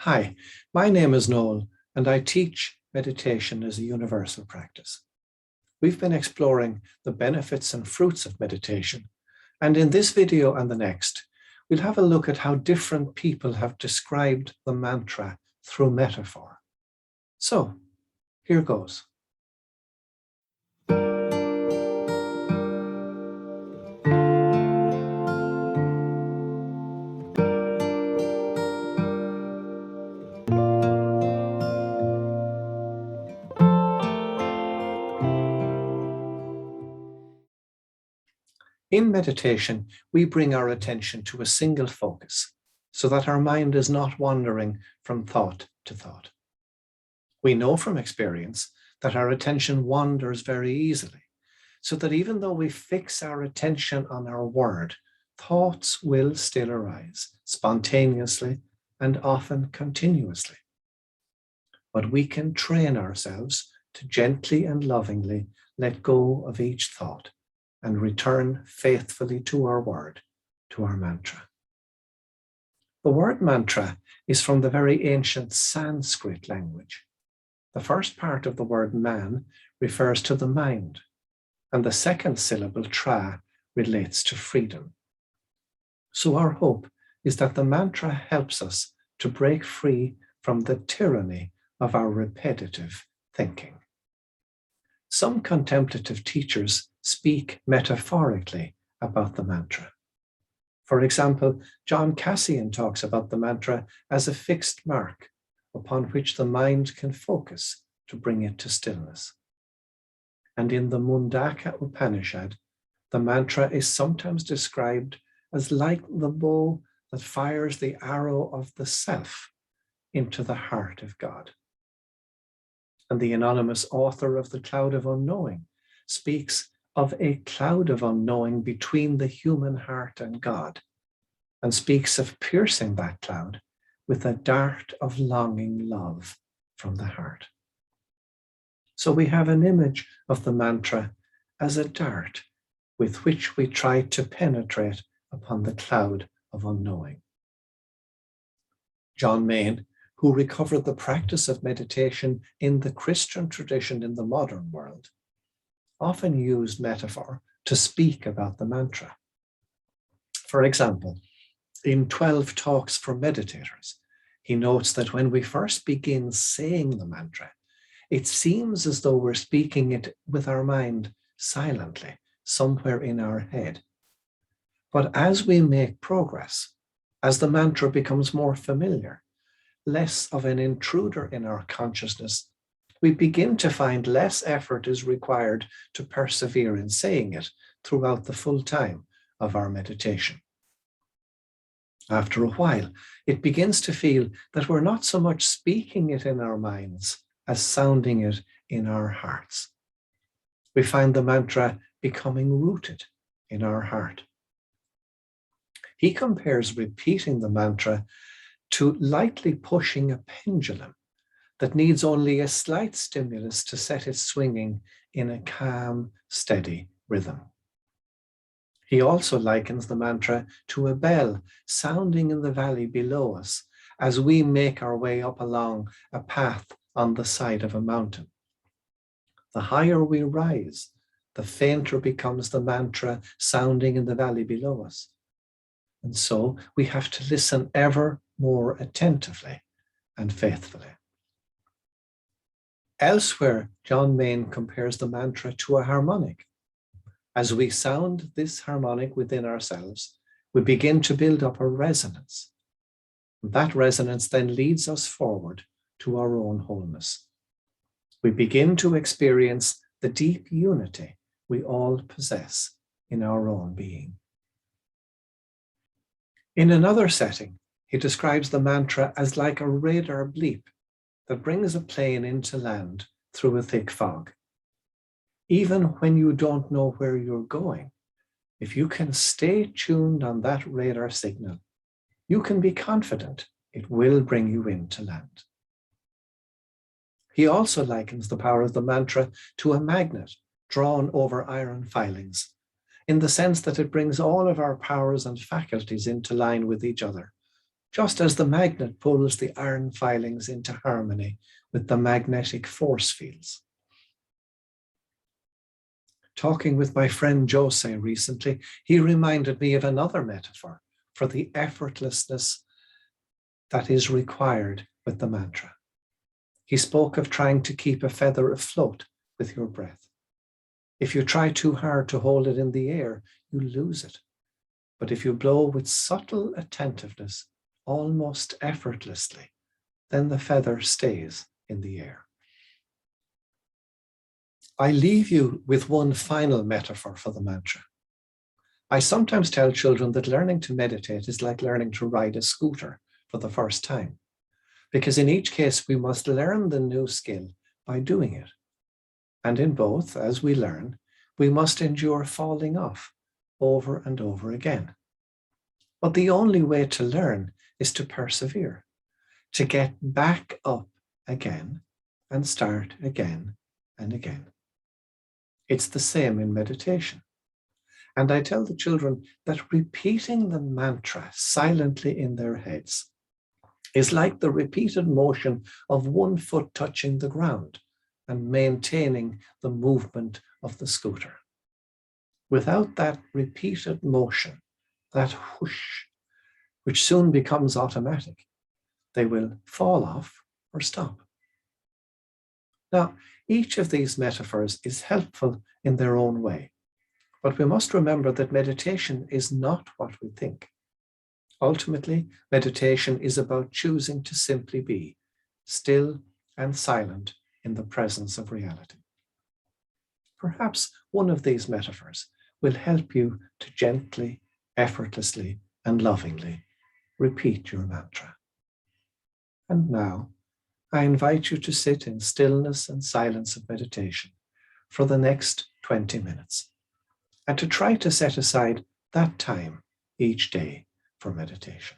Hi, my name is Noel, and I teach meditation as a universal practice. We've been exploring the benefits and fruits of meditation, and in this video and the next, we'll have a look at how different people have described the mantra through metaphor. So, here goes. In meditation, we bring our attention to a single focus so that our mind is not wandering from thought to thought. We know from experience that our attention wanders very easily, so that even though we fix our attention on our word, thoughts will still arise spontaneously and often continuously. But we can train ourselves to gently and lovingly let go of each thought and return faithfully to our word, to our mantra. The word mantra is from the very ancient Sanskrit language. The first part of the word man refers to the mind, and the second syllable tra relates to freedom. So our hope is that the mantra helps us to break free from the tyranny of our repetitive thinking. Some contemplative teachers speak metaphorically about the mantra. For example, John Cassian talks about the mantra as a fixed mark upon which the mind can focus to bring it to stillness. And in the Mundaka Upanishad, the mantra is sometimes described as like the bow that fires the arrow of the self into the heart of God. And the anonymous author of The Cloud of Unknowing speaks of a cloud of unknowing between the human heart and God, and speaks of piercing that cloud with a dart of longing love from the heart. So we have an image of the mantra as a dart with which we try to penetrate upon the cloud of unknowing. John Main, who recovered the practice of meditation in the Christian tradition in the modern world, often used metaphor to speak about the mantra. For example, in 12 Talks for Meditators, he notes that when we first begin saying the mantra, it seems as though we're speaking it with our mind silently, somewhere in our head. But as we make progress, as the mantra becomes more familiar, less of an intruder in our consciousness, we begin to find less effort is required to persevere in saying it throughout the full time of our meditation. After a while, it begins to feel that we're not so much speaking it in our minds as sounding it in our hearts. We find the mantra becoming rooted in our heart. He compares repeating the mantra to lightly pushing a pendulum that needs only a slight stimulus to set it swinging in a calm, steady rhythm. He also likens the mantra to a bell sounding in the valley below us as we make our way up along a path on the side of a mountain. The higher we rise, the fainter becomes the mantra sounding in the valley below us. And so we have to listen ever more attentively and faithfully. Elsewhere, John Main compares the mantra to a harmonic. As we sound this harmonic within ourselves, we begin to build up a resonance. That resonance then leads us forward to our own wholeness. We begin to experience the deep unity we all possess in our own being. In another setting, he describes the mantra as like a radar bleep that brings a plane into land through a thick fog. Even when you don't know where you're going, if you can stay tuned on that radar signal, you can be confident it will bring you into land. He also likens the power of the mantra to a magnet drawn over iron filings, in the sense that it brings all of our powers and faculties into line with each other, just as the magnet pulls the iron filings into harmony with the magnetic force fields. Talking with my friend Jose recently, he reminded me of another metaphor for the effortlessness that is required with the mantra. He spoke of trying to keep a feather afloat with your breath. If you try too hard to hold it in the air, you lose it. But if you blow with subtle attentiveness, almost effortlessly, then the feather stays in the air. I leave you with one final metaphor for the mantra. I sometimes tell children that learning to meditate is like learning to ride a scooter for the first time, because in each case we must learn the new skill by doing it. And in both, as we learn, we must endure falling off over and over again. But the only way to learn is to persevere, to get back up again and start again and again. It's the same in meditation. And I tell the children that repeating the mantra silently in their heads is like the repeated motion of one foot touching the ground and maintaining the movement of the scooter. Without that repeated motion, that whoosh, which soon becomes automatic, they will fall off or stop. Now, each of these metaphors is helpful in their own way, but we must remember that meditation is not what we think. Ultimately, meditation is about choosing to simply be still and silent in the presence of reality. Perhaps one of these metaphors will help you to gently, effortlessly, and lovingly repeat your mantra. And now, I invite you to sit in stillness and silence of meditation for the next 20 minutes, and to try to set aside that time each day for meditation.